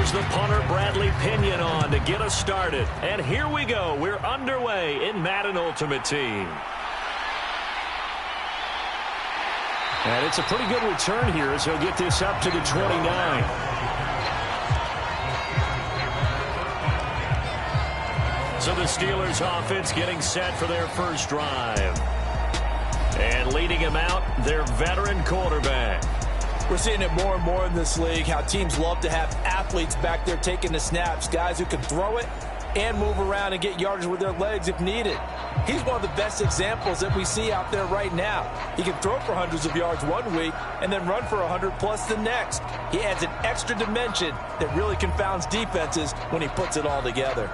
brings the punter Bradley Pinion on to get us started. And here we go. We're underway in Madden Ultimate Team. And it's a pretty good return here as he'll get this up to the 29. So the Steelers offense getting set for their first drive. And leading him out, their veteran quarterback. We're seeing it more and more in this league, how teams love to have athletes back there taking the snaps, guys who can throw it and move around and get yardage with their legs if needed. He's one of the best examples that we see out there right now. He can throw for hundreds of yards one week and then run for 100+ the next. He adds an extra dimension that really confounds defenses when he puts it all together.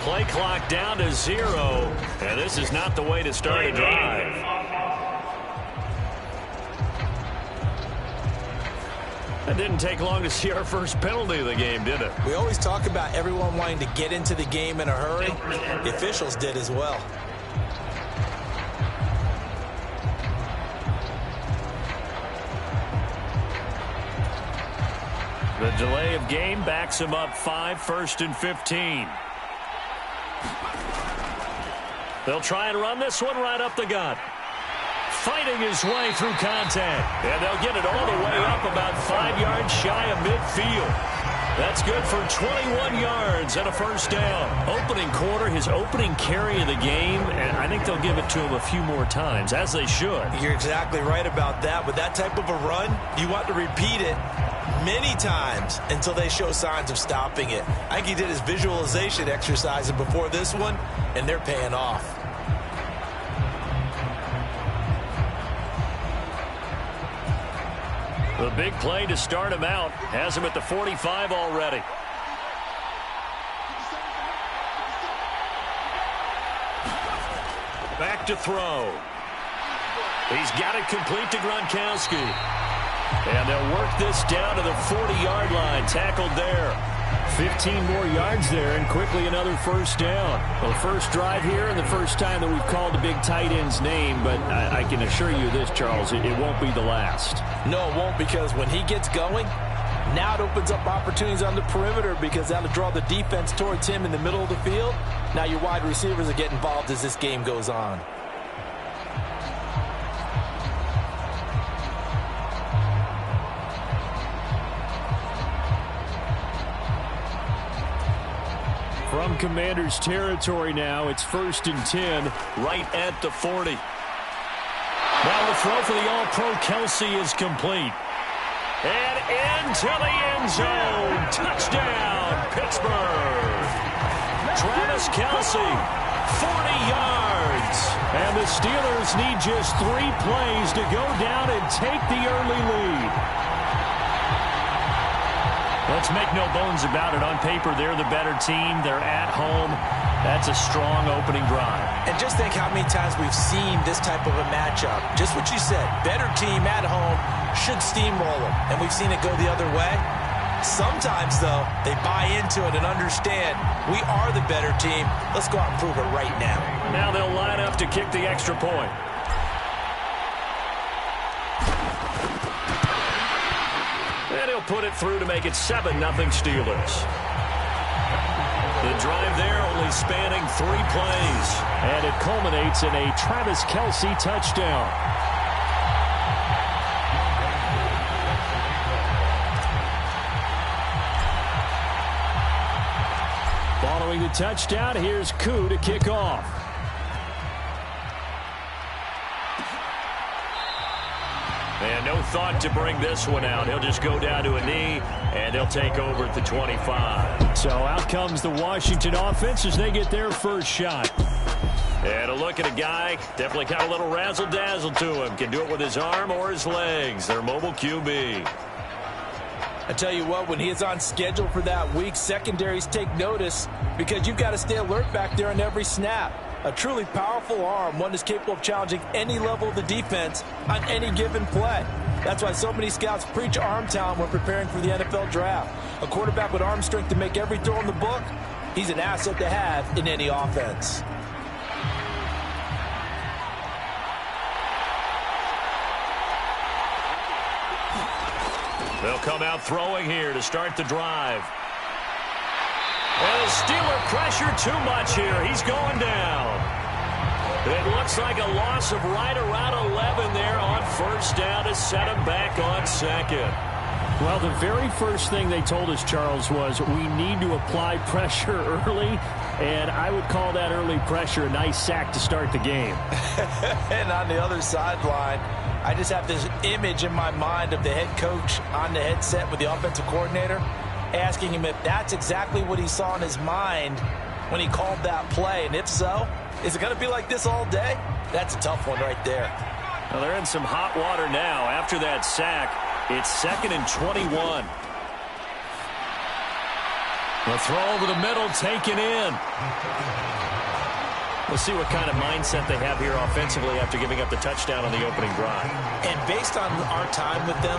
Play clock down to 0, and this is not the way to start a drive. It didn't take long to see our first penalty of the game, did it? We always talk about everyone wanting to get into the game in a hurry. The officials did as well. The delay of game backs him up 5, 1st and 15. They'll try and run this one right up the gut. Fighting his way through contact. And they'll get it all the way up about 5 yards shy of midfield. That's good for 21 yards and a first down. Opening quarter, his opening carry of the game, and I think they'll give it to him a few more times, as they should. You're exactly right about that. With that type of a run, you want to repeat it many times until they show signs of stopping it. I think he did his visualization exercise before this one, and they're paying off. The big play to start him out has him at the 45 already. Back to throw. He's got it complete to Gronkowski. And they'll work this down to the 40-yard line. Tackled there. 15 more yards there, and quickly another first down. Well, the first drive here and the first time that we've called the big tight end's name, but I can assure you this, Charles, it won't be the last. No, it won't, because when he gets going, now it opens up opportunities on the perimeter because that'll draw the defense towards him in the middle of the field. Now your wide receivers will get involved as this game goes on. From Commander's territory now, it's 1st and 10, right at the 40. Now the throw for the All-Pro Kelsey is complete. And into the end zone. Touchdown, Pittsburgh. Travis Kelsey, 40 yards. And the Steelers need just 3 plays to go down and take the early lead. Let's make no bones about it. On paper, they're the better team. They're at home. That's a strong opening drive. And just think how many times we've seen this type of a matchup. Just what you said, better team at home should steamroll them. And we've seen it go the other way. Sometimes, though, they buy into it and understand we are the better team. Let's go out and prove it right now. Now they'll line up to kick the extra point. And he'll put it through to make it 7-0 Steelers. The drive there only spanning 3 plays. And it culminates in a Travis Kelsey touchdown. Following the touchdown, here's Koo to kick off. And no thought to bring this one out. He'll just go down to a knee, and they'll take over at the 25. So out comes the Washington offense as they get their first shot. And a look at a guy, definitely got a little razzle-dazzle to him. Can do it with his arm or his legs. Their mobile QB. I tell you what, when he is on schedule for that week, secondaries take notice because you've got to stay alert back there on every snap. A truly powerful arm, one that's capable of challenging any level of the defense on any given play. That's why so many scouts preach arm talent when preparing for the NFL draft. A quarterback with arm strength to make every throw in the book, he's an asset to have in any offense. They'll come out throwing here to start the drive. And the Steeler pressure too much here. He's going down. It looks like a loss of right around 11 there on first down to set him back on second. Well, the very first thing they told us, Charles, was we need to apply pressure early, and I would call that early pressure a nice sack to start the game. And on the other sideline, I just have this image in my mind of the head coach on the headset with the offensive coordinator asking him if that's exactly what he saw in his mind when he called that play. And if so, is it going to be like this all day? That's a tough one right there. Well, they're in some hot water now. After that sack, it's 2nd and 21. The throw over the middle, taken in. We'll see what kind of mindset they have here offensively after giving up the touchdown on the opening drive. And based on our time with them,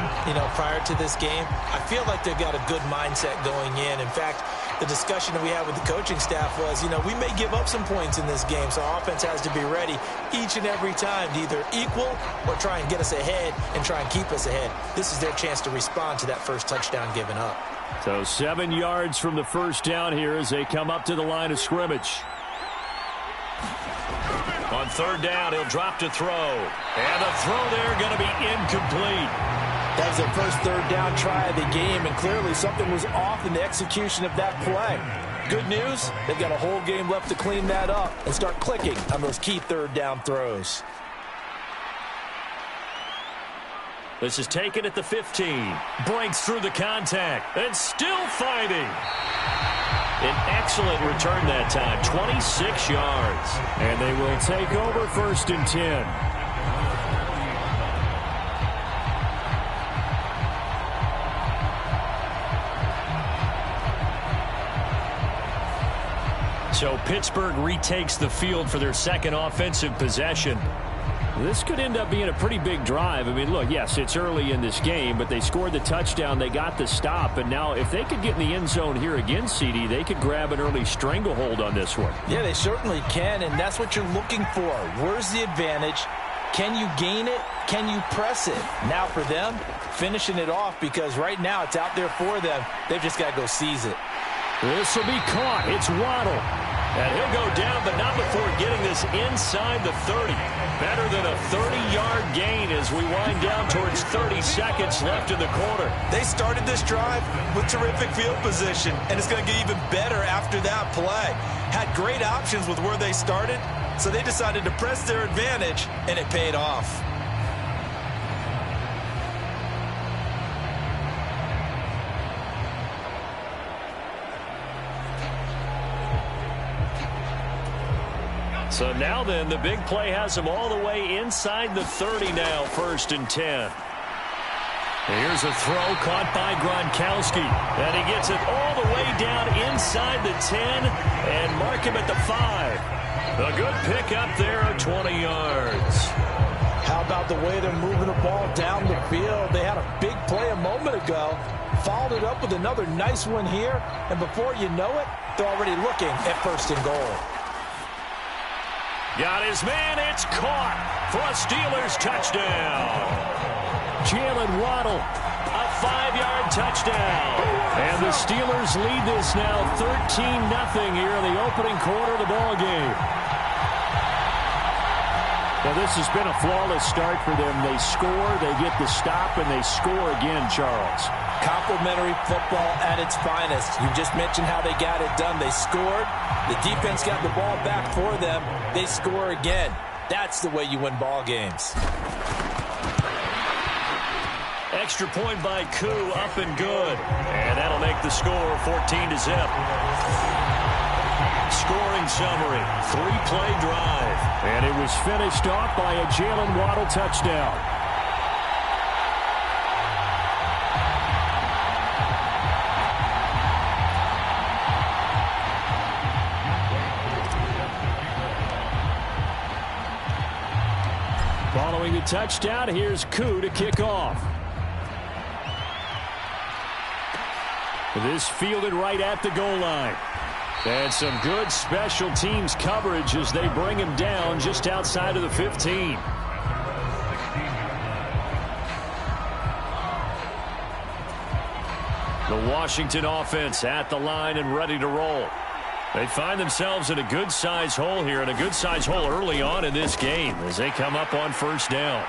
prior to this game, I feel like they've got a good mindset going in. In fact, the discussion that we had with the coaching staff was, we may give up some points in this game, so our offense has to be ready each and every time to either equal or try and get us ahead and try and keep us ahead. This is their chance to respond to that first touchdown given up. So 7 yards from the first down here as they come up to the line of scrimmage. On third down, he'll drop to throw. And the throw there going to be incomplete. That was their first third down try of the game, and clearly something was off in the execution of that play. Good news, they've got a whole game left to clean that up and start clicking on those key third down throws. This is taken at the 15. Breaks through the contact and still fighting. An excellent return that time, 26 yards. And they will take over 1st and 10. So Pittsburgh retakes the field for their second offensive possession. This could end up being a pretty big drive. I mean, look, yes, it's early in this game, but they scored the touchdown. They got the stop. And now if they could get in the end zone here again, CD, they could grab an early stranglehold on this one. Yeah, they certainly can, and that's what you're looking for. Where's the advantage? Can you gain it? Can you press it? Now for them, finishing it off, because right now it's out there for them. They've just got to go seize it. This will be caught. It's Waddle. And he'll go down, but not before getting this inside the 30. Better than a 30-yard gain as we wind down towards 30 seconds left in the quarter. They started this drive with terrific field position, and it's going to get even better after that play. Had great options with where they started, so they decided to press their advantage, and it paid off. So now then, the big play has him all the way inside the 30 now, 1st and 10. Here's a throw caught by Gronkowski. And he gets it all the way down inside the 10 and mark him at the 5. A good pick up there of 20 yards. How about the way they're moving the ball down the field? They had a big play a moment ago, followed it up with another nice one here, and before you know it, they're already looking at 1st and goal. Got his man, it's caught for a Steelers touchdown. Jalen Waddle, a 5-yard touchdown. And the Steelers lead this now 13-0 here in the opening quarter of the ball game. Well, this has been a flawless start for them. They score, they get the stop, and they score again, Charles. Complimentary football at its finest. You just mentioned how they got it done. They scored. The defense got the ball back for them. They score again. That's the way you win ball games. Extra point by Koo, up and good. And that'll make the score 14-0. Scoring summary, 3-play drive. And it was finished off by a Jalen Waddle touchdown. Following the touchdown, here's Koo to kick off. This fielded right at the goal line. And some good special teams coverage as they bring him down just outside of the 15. The Washington offense at the line and ready to roll. They find themselves in a good-sized hole here, and a good-sized hole early on in this game as they come up on first down.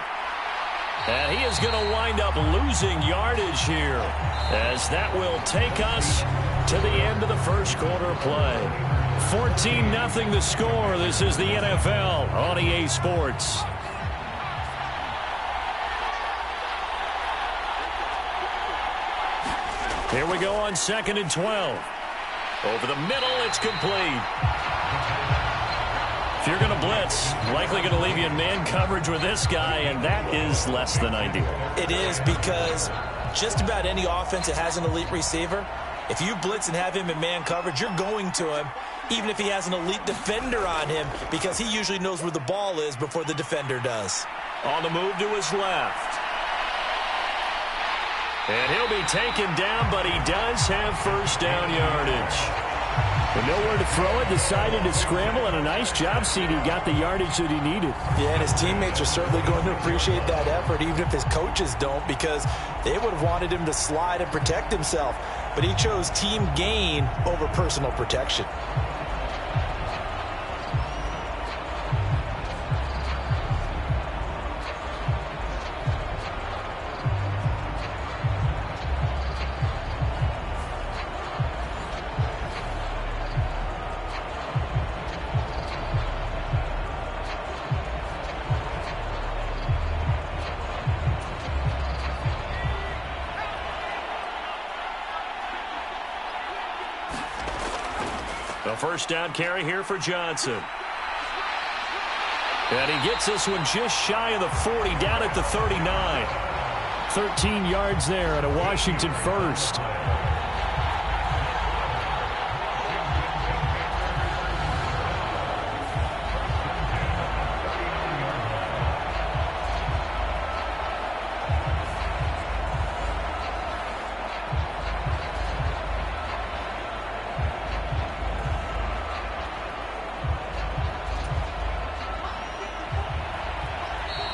And he is going to wind up losing yardage here, as that will take us to the end of the first quarter of play. 14-0 the score. This is the NFL on EA Sports. Here we go on 2nd and 12. Over the middle, it's complete. If you're going to blitz, likely going to leave you in man coverage with this guy, and that is less than ideal. It is, because just about any offense that has an elite receiver, if you blitz and have him in man coverage, you're going to him, even if he has an elite defender on him, because he usually knows where the ball is before the defender does. On the move to his left. And he'll be taken down, but he does have first down yardage. And nowhere to throw it, decided to scramble, and a nice job, CD. Got the yardage that he needed. Yeah, and his teammates are certainly going to appreciate that effort, even if his coaches don't, because they would have wanted him to slide and protect himself. But he chose team gain over personal protection. A first down carry here for Johnson. And he gets this one just shy of the 40, down at the 39. 13 yards there at a Washington first.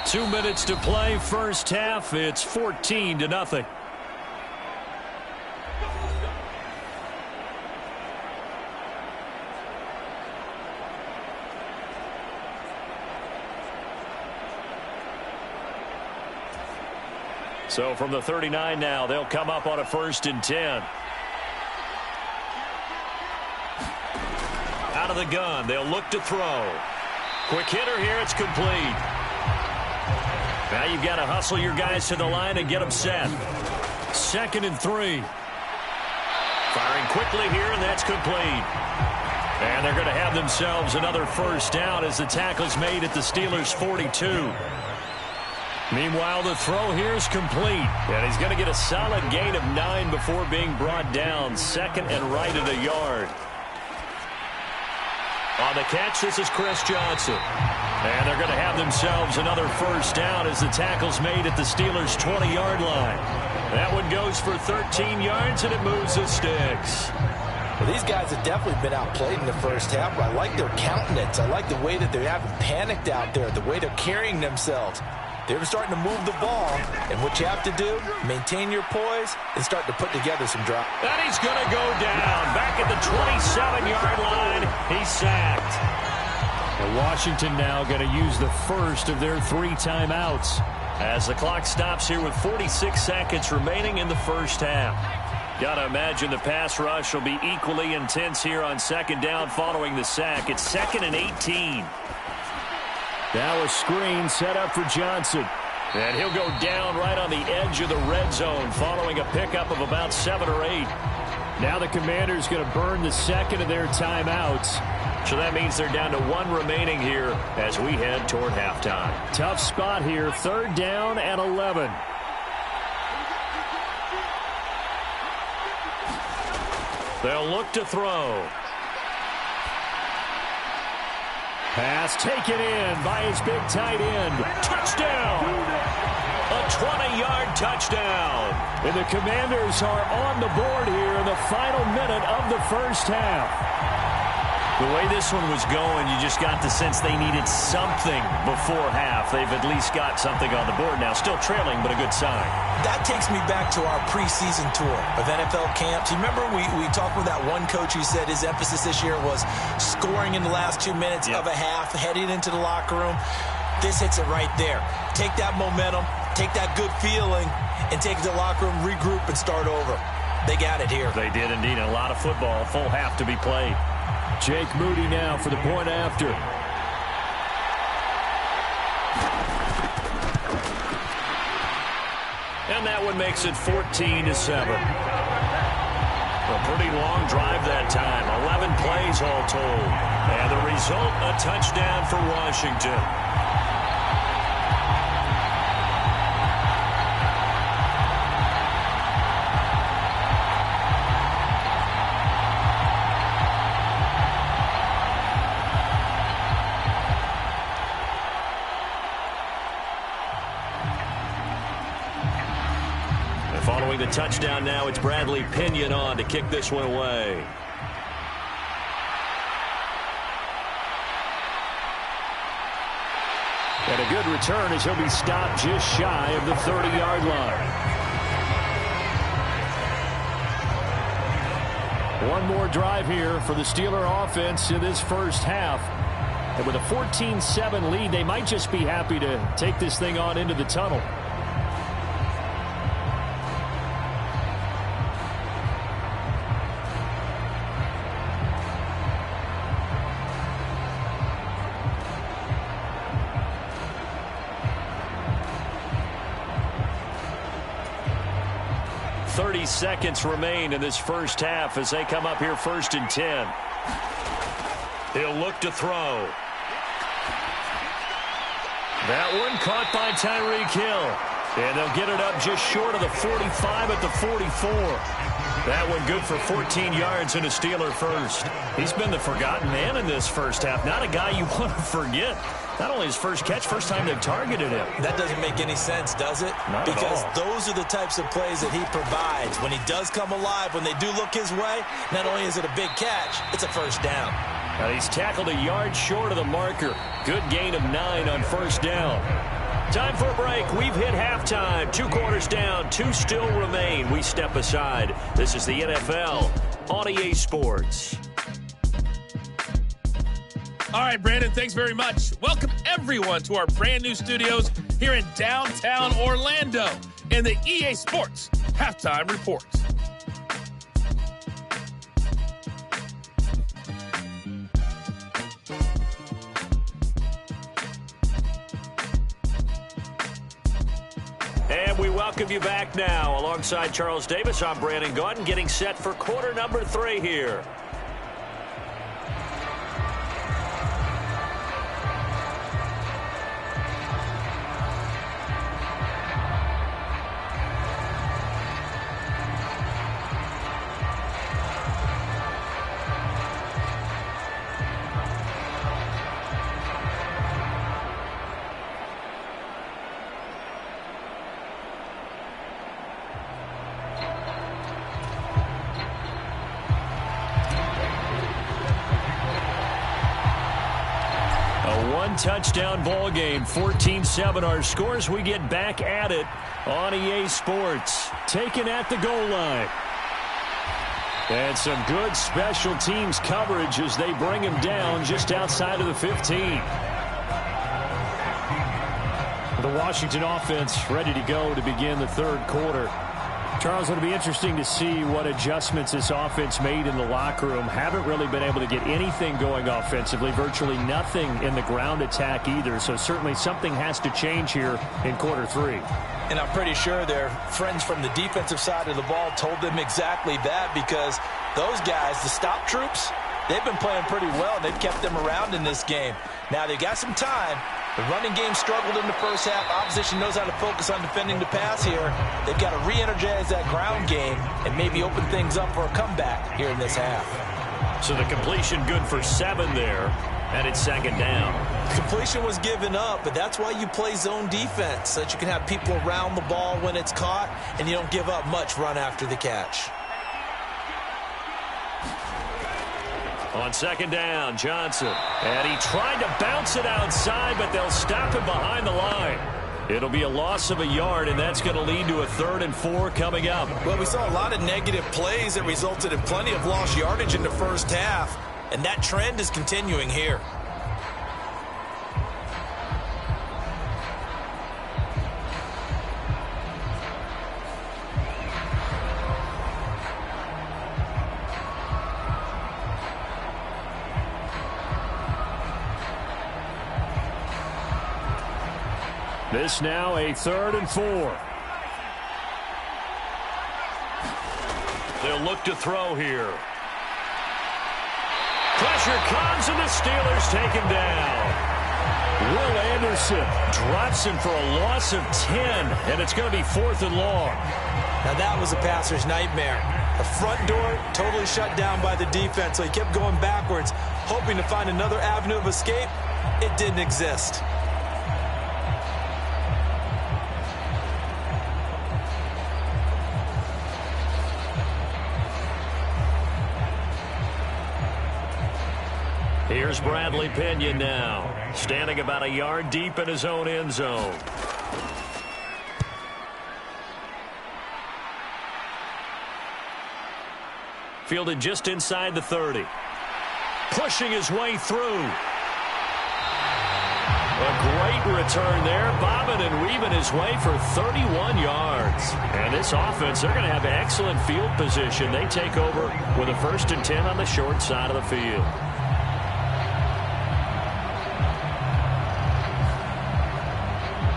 Two minutes to play, first half. It's 14-0. So from the 39 now, they'll come up on a 1st and 10. Out of the gun, they'll look to throw. Quick hitter here, it's complete. Now you've got to hustle your guys to the line and get them set. 2nd and 3. Firing quickly here, and that's complete. And they're going to have themselves another first down as the tackle's made at the Steelers' 42. Meanwhile, the throw here is complete. And he's going to get a solid gain of 9 before being brought down. 2nd and right at a yard. On the catch, this is Chris Johnson. And they're going to have themselves another first down as the tackle's made at the Steelers' 20-yard line. That one goes for 13 yards, and it moves the sticks. Well, these guys have definitely been outplayed in the first half, but I like their countenance. I like the way that they haven't panicked out there, the way they're carrying themselves. They're starting to move the ball, and what you have to do, maintain your poise and start to put together some drives. And he's going to go down. Back at the 27-yard line, he's sacked. And Washington now going to use the first of their 3 timeouts. As the clock stops here with 46 seconds remaining in the first half. Got to imagine the pass rush will be equally intense here on 2nd down following the sack. It's 2nd and 18. Now a screen set up for Johnson. And he'll go down right on the edge of the red zone following a pickup of about 7 or 8. Now the Commanders going to burn the 2nd of their timeouts. So that means they're down to 1 remaining here as we head toward halftime. Tough spot here. 3rd down and 11. They'll look to throw. Pass taken in by his big tight end. Touchdown! A 20-yard touchdown. And the Commanders are on the board here in the final minute of the first half. The way this one was going, you just got the sense they needed something before half. They've at least got something on the board now. Still trailing, but a good sign. That takes me back to our preseason tour of NFL camps. You remember we talked with that one coach who said his emphasis this year was scoring in the last 2 minutes of a half, heading into the locker room. This hits it right there. Take that momentum, take that good feeling, and take it to the locker room, regroup, and start over. They got it here. They did indeed. A lot of football, full half to be played. Jake Moody now for the point after. And that one makes it 14-7. A pretty long drive that time. 11 plays all told. And the result, a touchdown for Washington. Following the touchdown now, it's Bradley Pinion on to kick this one away. And a good return as he'll be stopped just shy of the 30-yard line. One more drive here for the Steeler offense in this first half. And with a 14-7 lead, they might just be happy to take this thing on into the tunnel. Seconds remain in this first half as they come up here 1st and 10. He'll look to throw. That one caught by Tyreek Hill. And they'll get it up just short of the 45 at the 44. That one good for 14 yards and a Steeler first. He's been the forgotten man in this first half. Not a guy you want to forget. Not only his first catch, first time they've targeted him. That doesn't make any sense, does it? Not because at all. Those are the types of plays that he provides. When he does come alive, when they do look his way, not only is it a big catch, it's a first down. He's tackled a yard short of the marker. Good gain of 9 on first down. Time for a break. We've hit halftime. 2 quarters down. 2 still remain. We step aside. This is the NFL on EA Sports. All right, Brandon, thanks very much. Welcome, everyone, to our brand new studios here in downtown Orlando in the EA Sports Halftime Report. And we welcome you back now. Alongside Charles Davis, I'm Brandon Gaudin, getting set for quarter number 3 here. Touchdown ball game, 14-7 our scores. We get back at it on EA Sports. Taken at the goal line. And some good special teams coverage as they bring him down just outside of the 15. The Washington offense ready to go to begin the third quarter. Charles, it'll be interesting to see what adjustments this offense made in the locker room. Haven't really been able to get anything going offensively, virtually nothing in the ground attack either. So certainly something has to change here in quarter 3. And I'm pretty sure their friends from the defensive side of the ball told them exactly that, because those guys, the stop troops, they've been playing pretty well. They've kept them around in this game. Now they've got some time. The running game struggled in the first half. Opposition knows how to focus on defending the pass here. They've got to re-energize that ground game and maybe open things up for a comeback here in this half. So the completion good for 7 there. And it's second down. Completion was given up, but that's why you play zone defense, so that you can have people around the ball when it's caught, and you don't give up much run after the catch. On second down, Johnson. And he tried to bounce it outside, but they'll stop him behind the line. It'll be a loss of a yard, and that's going to lead to a 3rd and 4 coming up. Well, we saw a lot of negative plays that resulted in plenty of lost yardage in the first half, and that trend is continuing here. This now a 3rd and 4. They'll look to throw here. Pressure comes, and the Steelers take him down. Will Anderson drops him for a loss of 10, and it's going to be 4th and long. Now that was a passer's nightmare. The front door totally shut down by the defense, so he kept going backwards, hoping to find another avenue of escape. It didn't exist. Here's Bradley Pinion now, standing about a yard deep in his own end zone. Fielded just inside the 30. Pushing his way through. A great return there, bobbing and weaving his way for 31 yards. And this offense, they're going to have excellent field position. They take over with a 1st and 10 on the short side of the field.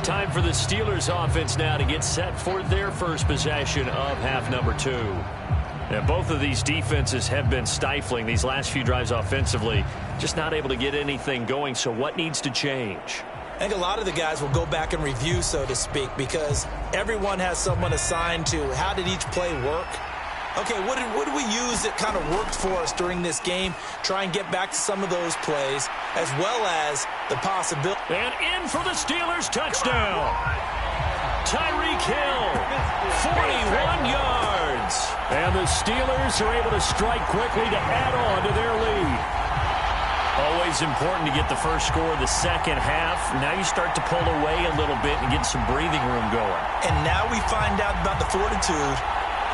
Time for the Steelers offense now to get set for their first possession of half number 2. And both of these defenses have been stifling these last few drives offensively, just not able to get anything going. So what needs to change? I think a lot of the guys will go back and review, so to speak, because everyone has someone assigned to how did each play work. Okay, what did we use that kind of worked for us during this game? Try and get back to some of those plays, as well as the possibility. And in for the Steelers, touchdown. Tyreek Hill, 41 yards. And the Steelers are able to strike quickly to add on to their lead. Always important to get the first score of the second half. Now you start to pull away a little bit and get some breathing room going. And now we find out about the fortitude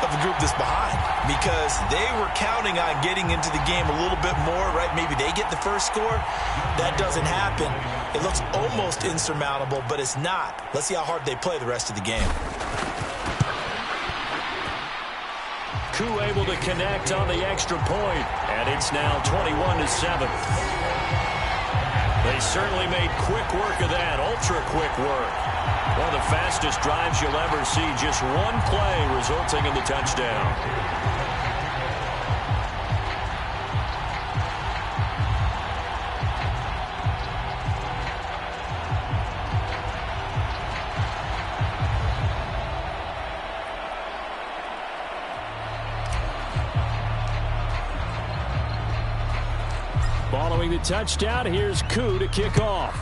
of the group that's behind, because they were counting on getting into the game a little bit more, right? Maybe they get the first score. That doesn't happen. It looks almost insurmountable, but it's not. Let's see how hard they play the rest of the game. Koo able to connect on the extra point, and it's now 21-7. They certainly made quick work of that, ultra quick work. One of the fastest drives you'll ever see, just one play resulting in the touchdown. Following the touchdown, here's Koo to kick off.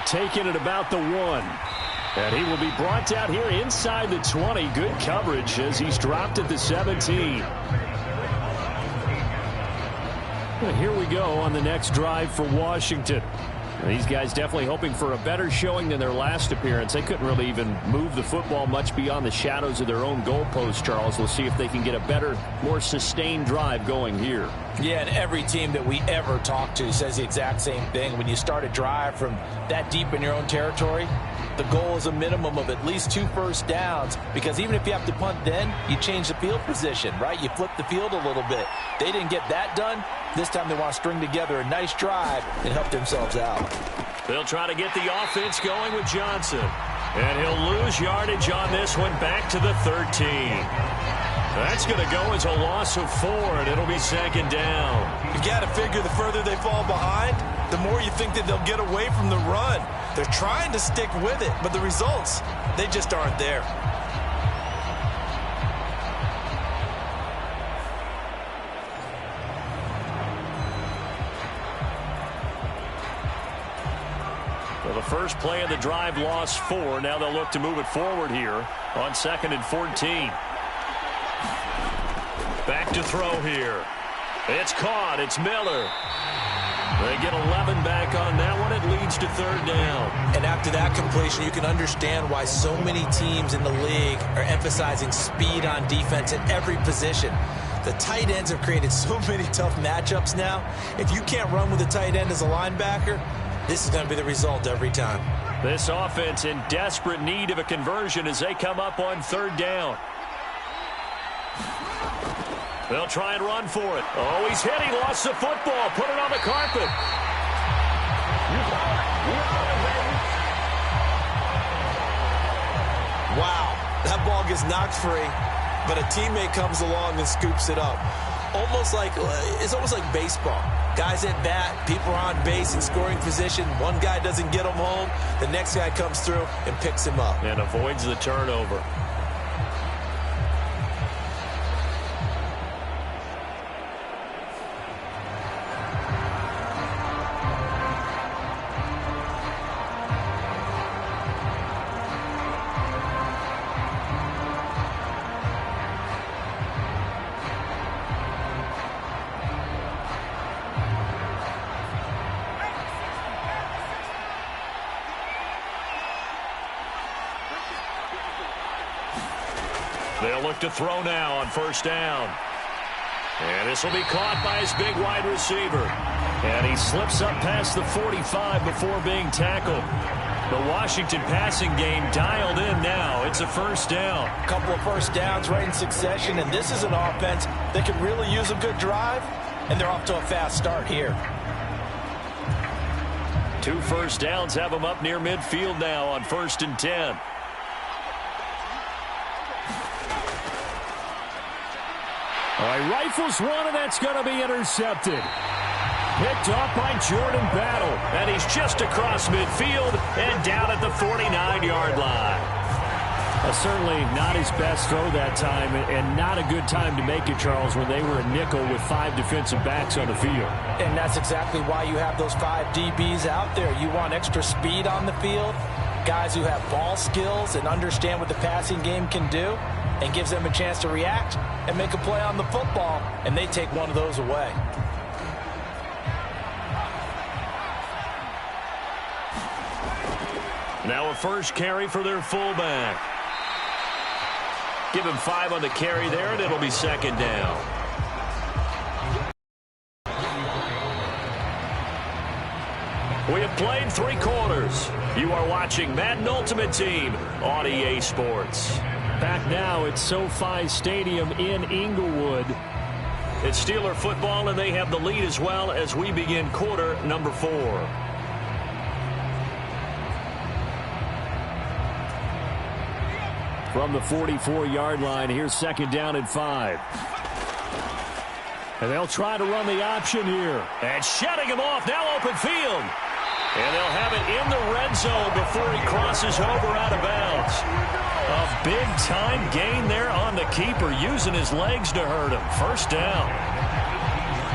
Taking it about the 1. And he will be brought down here inside the 20. Good coverage as he's dropped at the 17. Well, here we go on the next drive for Washington. These guys definitely hoping for a better showing than their last appearance. They couldn't really even move the football much beyond the shadows of their own goalpost, Charles. We'll see if they can get a better, more sustained drive going here. Yeah, and every team that we ever talk to says the exact same thing. When you start a drive from that deep in your own territory, the goal is a minimum of at least 2 first downs, because even if you have to punt then, you change the field position, right? You flip the field a little bit. They didn't get that done. This time they want to string together a nice drive and help themselves out. They'll try to get the offense going with Johnson. And he'll lose yardage on this one, back to the 13. That's going to go as a loss of 4, and it'll be second down. You've got to figure the further they fall behind, the more you think that they'll get away from the run. They're trying to stick with it, but the results, they just aren't there. the first play of the drive lost 4. Now they'll look to move it forward here on 2nd and 14. Back to throw here. It's caught. It's Miller. They get 11 back on that one. It leads to 3rd down. And after that completion, you can understand why so many teams in the league are emphasizing speed on defense at every position. The tight ends have created so many tough matchups now. If you can't run with a tight end as a linebacker, this is going to be the result every time. This offense in desperate need of a conversion as they come up on 3rd down. They'll try and run for it. Oh, he's hit. He lost the football. Put it on the carpet. Wow, that ball gets knocked free, but a teammate comes along and scoops it up. It's almost like baseball. Guys at bat, people are on base in scoring position. One guy doesn't get him home. The next guy comes through and picks him up. And avoids the turnover. They'll look to throw now on 1st down. And this will be caught by his big wide receiver. And he slips up past the 45 before being tackled. The Washington passing game dialed in now. It's a 1st down. A couple of 1st downs right in succession, and this is an offense that can really use a good drive, and they're off to a fast start here. 2 1st downs have them up near midfield now on 1st and 10. All right, rifles one, and that's going to be intercepted. Picked off by Jordan Battle. And he's just across midfield and down at the 49-yard line. Certainly not his best throw that time, and not a good time to make it, Charles, when they were a nickel with 5 defensive backs on the field. And that's exactly why you have those 5 DBs out there. You want extra speed on the field, guys who have ball skills and understand what the passing game can do, and gives them a chance to react and make a play on the football, and they take one of those away. Now a first carry for their fullback. Give him 5 on the carry there, and it'll be 2nd down. We have played 3 quarters. You are watching Madden Ultimate Team on EA Sports. Back now at SoFi Stadium in Inglewood. It's Steeler football, and they have the lead as well as we begin quarter number 4. From the 44-yard line, here's 2nd down and 5. And they'll try to run the option here. And shutting him off, now open field. And they'll have it in the red zone before he crosses over out of bounds. A big-time gain there on the keeper, using his legs to hurt him. 1st down.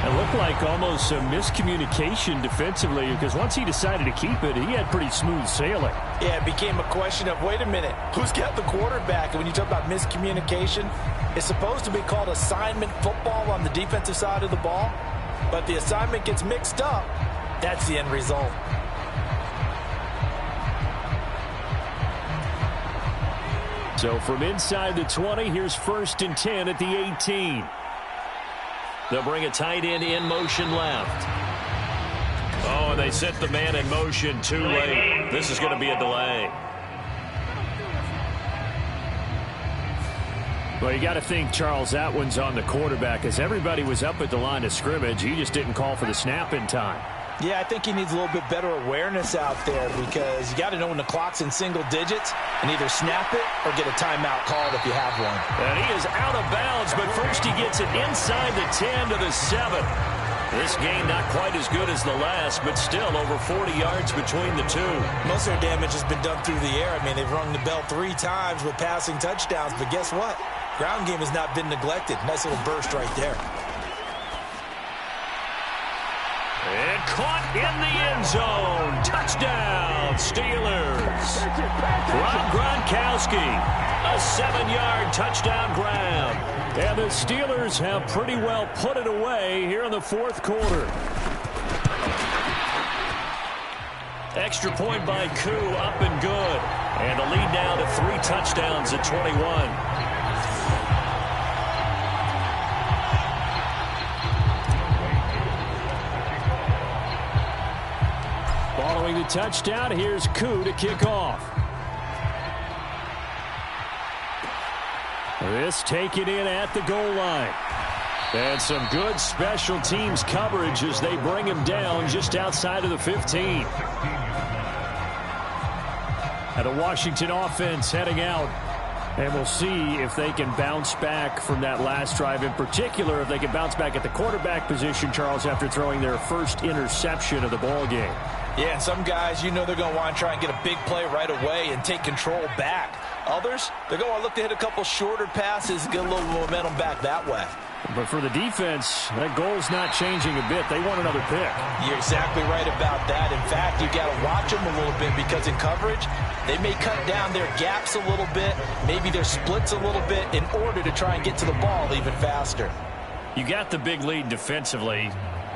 It looked like almost a miscommunication defensively, because once he decided to keep it, he had pretty smooth sailing. Yeah, it became a question of, wait a minute, who's got the quarterback? And when you talk about miscommunication, it's supposed to be called assignment football on the defensive side of the ball. But the assignment gets mixed up. That's the end result. So from inside the 20, here's 1st and 10 at the 18. They'll bring a tight end in motion left. Oh, and they set the man in motion too late. This is going to be a delay. Well, you got to think, Charles, that one's on the quarterback, as everybody was up at the line of scrimmage. He just didn't call for the snap in time. Yeah, I think he needs a little bit better awareness out there, because you got to know when the clock's in single digits and either snap it or get a timeout called if you have one. And he is out of bounds, but first he gets it inside the 10 to the 7. This game not quite as good as the last, but still over 40 yards between the two. Most of their damage has been done through the air. I mean, they've rung the bell 3 times with passing touchdowns, but guess what? Ground game has not been neglected. Nice little burst right there. And caught in the end zone. Touchdown, Steelers. Rob Gronkowski, a 7-yard touchdown grab. And the Steelers have pretty well put it away here in the fourth quarter. Extra point by Koo, up and good. And the lead now to 3 touchdowns at 21. Following the touchdown, here's Koo to kick off. This taken in at the goal line. And some good special teams coverage as they bring him down just outside of the 15. And the Washington offense heading out. And we'll see if they can bounce back from that last drive. In particular, if they can bounce back at the quarterback position, Charles, after throwing their first interception of the ball game. Yeah, and some guys, you know they're going to want to try and get a big play right away and take control back. Others, they're going to look to hit a couple shorter passes and get a little momentum back that way. But for the defense, that goal's not changing a bit. They want another pick. You're exactly right about that. In fact, you got to watch them a little bit because in coverage, they may cut down their gaps a little bit, maybe their splits a little bit in order to try and get to the ball even faster. You got the big lead defensively,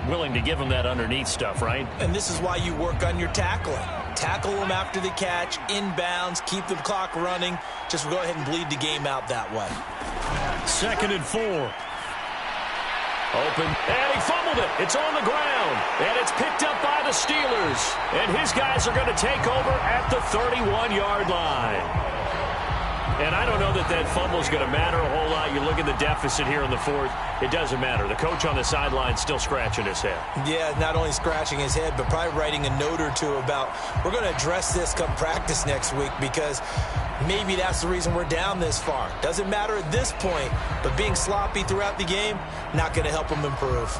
willing to give them that underneath stuff, right? And this is why you work on your tackling. Tackle them after the catch, inbounds, keep the clock running. Just go ahead and bleed the game out that way. 2nd and 4. Open, and he fumbled it. It's on the ground, and it's picked up by the Steelers. And his guys are going to take over at the 31-yard line. And I don't know that that fumble is going to matter a whole lot. You look at the deficit here in the fourth, it doesn't matter. The coach on the sideline still scratching his head. Yeah, not only scratching his head, but probably writing a note or two about, we're going to address this come practice next week because maybe that's the reason we're down this far. Doesn't matter at this point, but being sloppy throughout the game, not going to help them improve.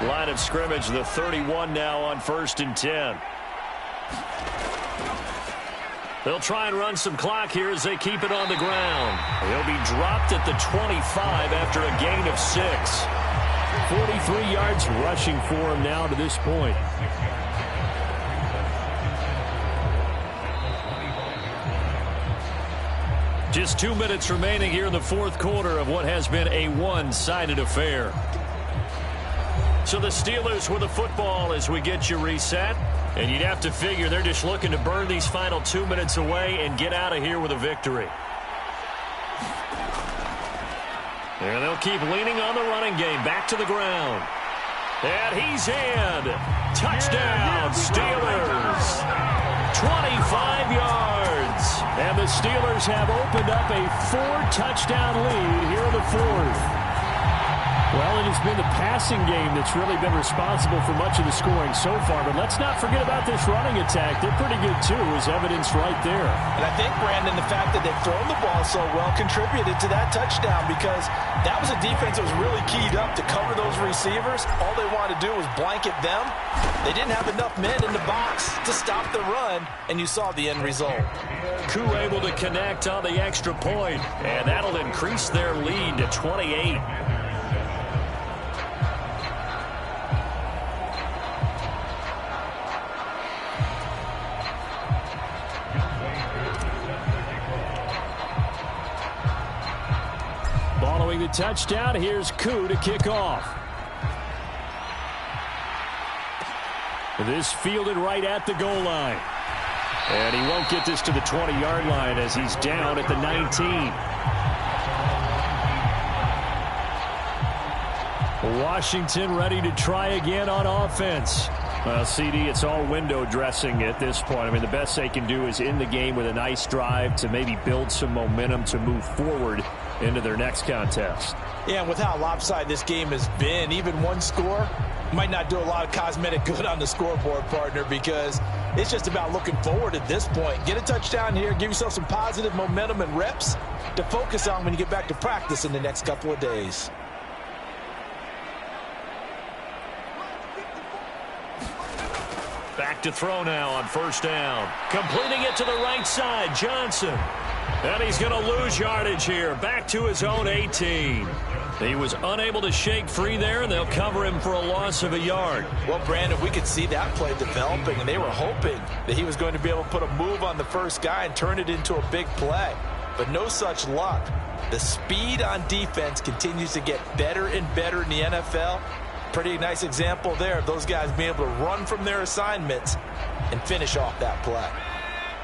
Line of scrimmage, the 31 now on 1st and 10. They'll try and run some clock here as they keep it on the ground. He'll be dropped at the 25 after a gain of 6. 43 yards rushing for him now to this point. Just 2 minutes remaining here in the fourth quarter of what has been a one-sided affair. So the Steelers with the football as we get you reset. And you'd have to figure they're just looking to burn these final 2 minutes away and get out of here with a victory. And they'll keep leaning on the running game. Back to the ground. And he's in. Touchdown, Steelers. 25 yards. And the Steelers have opened up a 4-touchdown lead here in the fourth. Well, and it's been the passing game that's really been responsible for much of the scoring so far. But let's not forget about this running attack. They're pretty good, too, as evidence right there. And I think, Brandon, the fact that they've thrown the ball so well contributed to that touchdown because that was a defense that was really keyed up to cover those receivers. All they wanted to do was blanket them. They didn't have enough men in the box to stop the run, and you saw the end result. Koo able to connect on the extra point, and that'll increase their lead to 28. Following the touchdown, here's Koo to kick off. This fielded right at the goal line. And he won't get this to the 20-yard line as he's down at the 19. Washington ready to try again on offense. Well, CD, it's all window dressing at this point. I mean, the best they can do is end the game with a nice drive to maybe build some momentum to move forward into their next contest. Yeah, and with how lopsided this game has been, even one score might not do a lot of cosmetic good on the scoreboard, partner, because it's just about looking forward at this point. Get a touchdown here, give yourself some positive momentum and reps to focus on when you get back to practice in the next couple of days. Back to throw now on 1st down. Completing it to the right side, Johnson. And he's going to lose yardage here. Back to his own 18. He was unable to shake free there, and they'll cover him for a loss of a yard. Well, Brandon, we could see that play developing, and they were hoping that he was going to be able to put a move on the first guy and turn it into a big play. But no such luck. The speed on defense continues to get better and better in the NFL. Pretty nice example there of those guys being able to run from their assignments and finish off that play.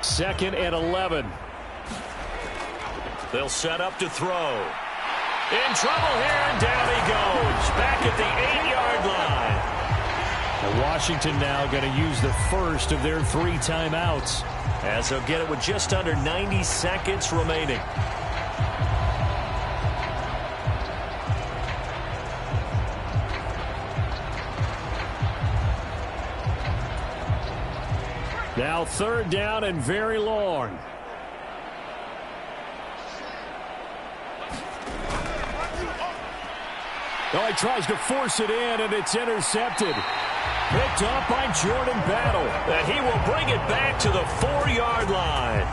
2nd and 11. They'll set up to throw. In trouble here, and down he goes. Back at the 8-yard line. And Washington now going to use the first of their 3 timeouts, as they'll get it with just under 90 seconds remaining. Now 3rd down and very long. Oh, he tries to force it in, and it's intercepted. Picked up by Jordan Battle. And he will bring it back to the 4-yard line.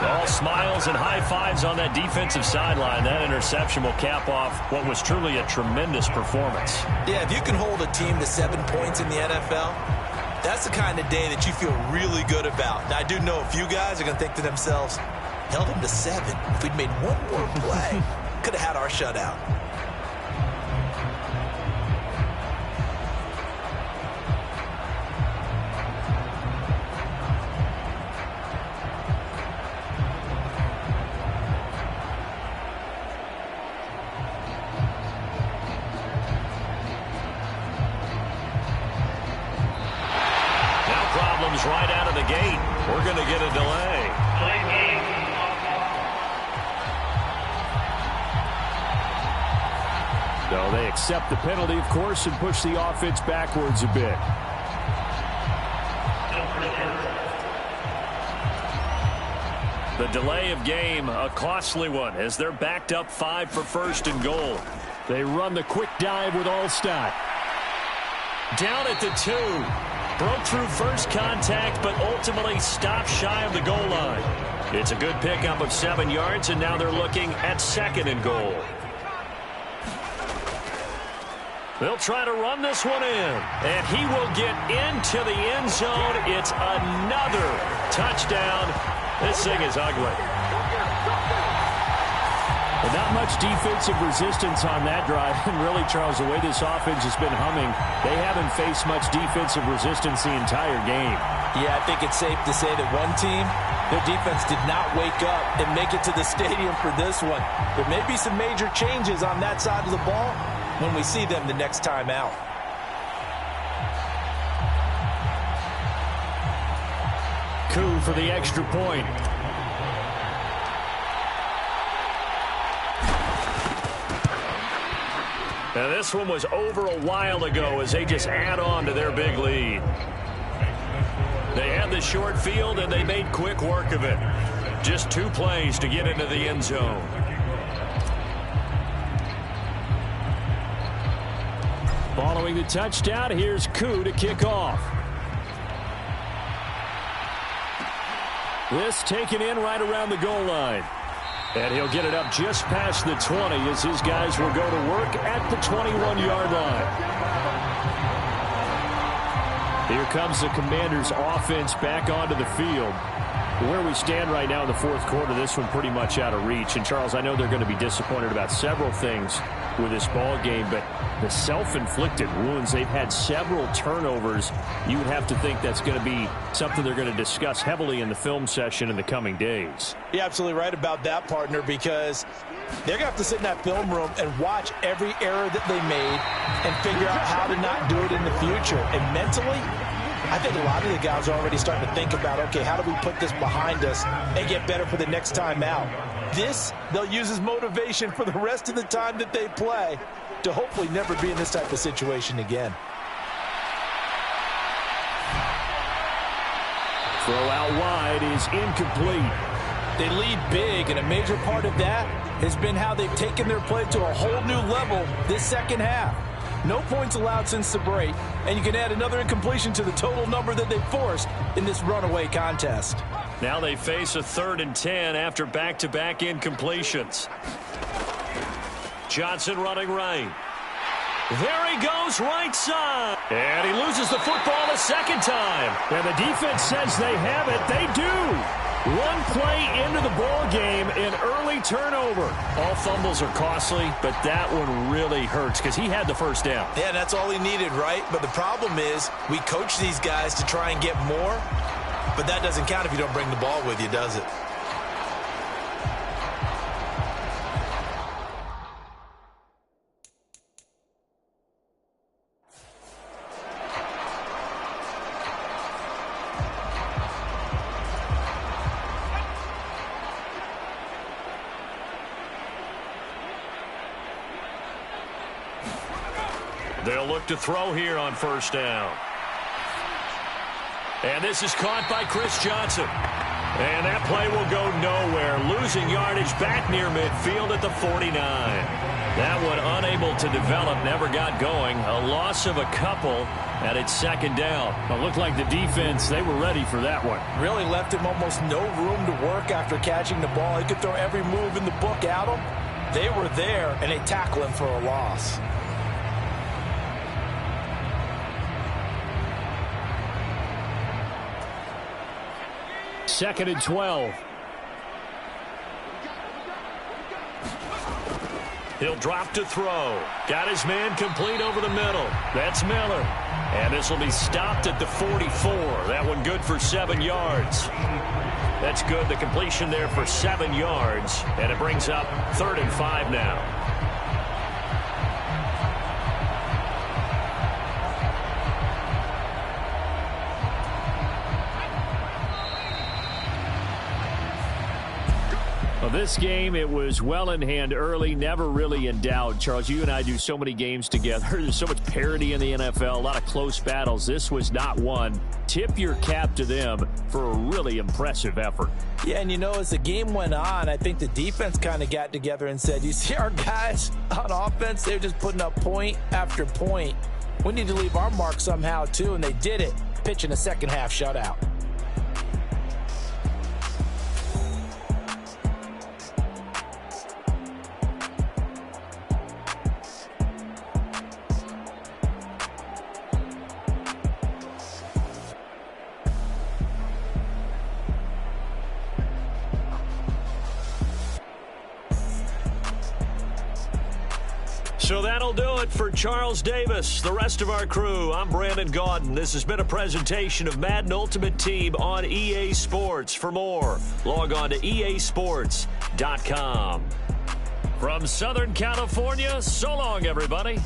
All smiles and high fives on that defensive sideline. That interception will cap off what was truly a tremendous performance. Yeah, if you can hold a team to 7 points in the NFL, that's the kind of day that you feel really good about. Now, I do know a few guys are going to think to themselves, held him to 7. If we'd made one more play, could have had our shutout. Right out of the gate. We're going to get a delay. No, they accept the penalty, of course, and push the offense backwards a bit. The delay of game, a costly one, as they're backed up 5 for 1st and goal. They run the quick dive with Allstott. Down at the 2. Broke through first contact, but ultimately stopped shy of the goal line. It's a good pickup of 7 yards, and now they're looking at 2nd and goal. They'll try to run this one in, and he will get into the end zone. It's another touchdown. This thing is ugly. But not much defensive resistance on that drive. And really, Charles, the way this offense has been humming, they haven't faced much defensive resistance the entire game. Yeah, I think it's safe to say that one team, their defense did not wake up and make it to the stadium for this one. There may be some major changes on that side of the ball when we see them the next time out. Coup for the extra point. Now, this one was over a while ago as they just add on to their big lead. They had the short field, and they made quick work of it. Just 2 plays to get into the end zone. Following the touchdown, here's Koo to kick off. This taken in right around the goal line. And he'll get it up just past the 20 as his guys will go to work at the 21-yard line. Here comes the Commanders' offense back onto the field. Where we stand right now in the 4th quarter, this one pretty much out of reach. And, Charles, I know they're going to be disappointed about several things with this ball game, but the self-inflicted wounds, they've had several turnovers. You would have to think that's going to be something they're going to discuss heavily in the film session in the coming days. You're absolutely right about that, partner, because they're going to have to sit in that film room and watch every error that they made and figure out how to not do it in the future. And mentally, I think a lot of the guys are already starting to think about, okay, how do we put this behind us and get better for the next time out? This, they'll use as motivation for the rest of the time that they play to hopefully never be in this type of situation again. Throw out wide is incomplete. They lead big, and a major part of that has been how they've taken their play to a whole new level this second half. No points allowed since the break, and you can add another incompletion to the total number that they forced in this runaway contest. Now they face a 3rd and 10 after back-to-back incompletions. Johnson running right. There he goes, right side. And he loses the football a second time. And the defense says they have it. They do. One play into the ball game, an early turnover. All fumbles are costly, but that one really hurts because he had the first down. Yeah, that's all he needed, right? But the problem is we coach these guys to try and get more, but that doesn't count if you don't bring the ball with you, does it? They'll look to throw here on first down. And this is caught by Chris Johnson. And that play will go nowhere. Losing yardage back near midfield at the 49. That one unable to develop, never got going. A loss of a couple, and it's second down. It looked like the defense, they were ready for that one. Really left him almost no room to work after catching the ball. He could throw every move in the book at him. They were there, and they tackle him for a loss. Second and 12. He'll drop to throw. Got his man complete over the middle. That's Miller. And this will be stopped at the 44. That one good for 7 yards. That's good. The completion there for 7 yards. And it brings up 3rd and 5 now. Well, this game, it was well in hand early, never really in doubt. Charles, you and I do so many games together. There's so much parity in the NFL, a lot of close battles. This was not one. Tip your cap to them for a really impressive effort. Yeah, and you know, as the game went on, I think the defense kind of got together and said, you see our guys on offense, they're just putting up point after point. We need to leave our mark somehow, too, and they did it, pitching a second-half shutout. So that'll do it for Charles Davis, the rest of our crew. I'm Brandon Gaudin. This has been a presentation of Madden Ultimate Team on EA Sports. For more, log on to easports.com. From Southern California, so long, everybody.